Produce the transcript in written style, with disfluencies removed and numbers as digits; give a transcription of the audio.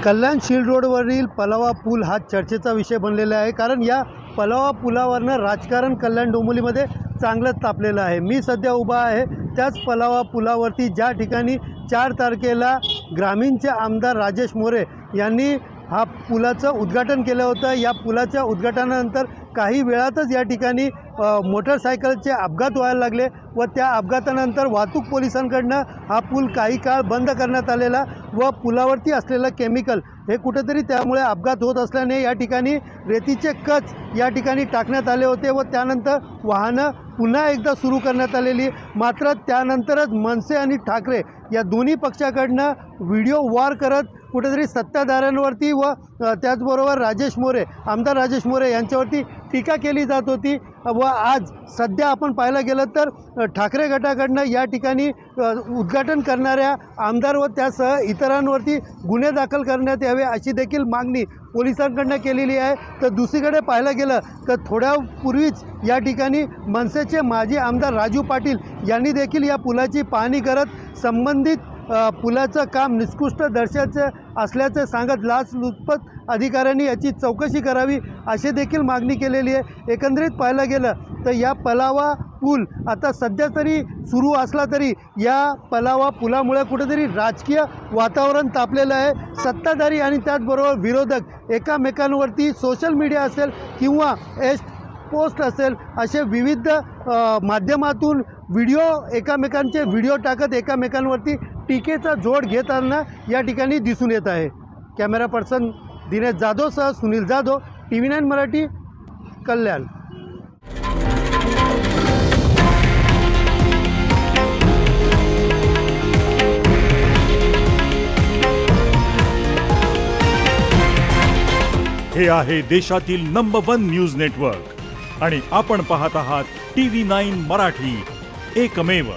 कल्याण shield रोडवरील पलावा पूल हा चर्चेचा विषय बनलेला आहे, कारण या पलावा पुलावरनं राजकारण कल्याण डोंबिवलीमध्ये चांगलंच तापलेलं आहे। मी सध्या उभा आहे त्याच पलावा पुलावरती, ज्या ठिकाणी 4 तारखेला ग्रामीणचे आमदार राजेश मोरे यांनी हा पुलाचं उद्घाटन केलं होतं। या पुलाच्या उद्घाटनानंतर काही वेळातच या ठिकाणी मोटरसायकलचे अपघात व्हायला लागले व त्या अपघातानंतर वाहतूक पोलिसांकडनं हा पूल काही काळ बंद करण्यात आलेला व पुलावरती असलेलं केमिकल हे कुठेतरी त्यामुळे अपघात होत असल्याने या ठिकाणी रेतीचे कच या ठिकाणी टाकण्यात आले होते व त्यानंतर वाहनं पुन्हा एकदा सुरू करण्यात आलेली। मात्र त्यानंतरच मनसे आणि ठाकरे या दोन्ही पक्षाकडनं व्हिडिओ वॉर करत कुठेतरी सत्ताधाऱ्यांवरती व त्याचबरोबर आमदार राजेश मोरे यांच्यावरती टीका केली जात होती। व आज सध्या आपण पाहायला गेलं तर ठाकरे गटाकडनं या ठिकाणी उद्घाटन करणाऱ्या आमदार व त्यासह इतरांवरती गुन्हे दाखल करण्यात यावे अशी देखील मागणी पोलिसांकडनं केलेली आहे। तर दुसरीकडे पाहायला गेलं तर थोड्यापूर्वीच या ठिकाणी मनसेचे माजी आमदार राजू पाटील यांनी देखील या पुलाची पाहणी करत संबंधित पुलाचं काम निकृष्ट दर्जाचं असल्याचे सांगत लाचलुचपत अधिकाऱ्यांनी याची चौकशी करावी अशी देखील मागणी केलेली आहे। एकंदरीत पाहायला गेलं तर या पलावा पूल आता सध्या तरी सुरू असला तरी या पलावा पुलामुळे कुठेतरी राजकीय वातावरण तापलेलं आहे। सत्ताधारी आणि त्याचबरोबर विरोधक एकामेकांवरती सोशल मीडिया असेल किंवा पोस्ट असेल असे विविध माध्यमातून एकामेकांचे व्हिडिओ टाकत एकामेकांवरती टीकेचा जोड घेताना या ठिकाणी दिसून येत आहे। कॅमेरा पर्सन दिनेश जाधवसह सुनील जाधव, TV9 मराठी, कल्याण। हे आहे देशातील नंबर 1 न्यूज नेटवर्क आणि आपण पाहत आहात TV9 मराठी, एकमेव।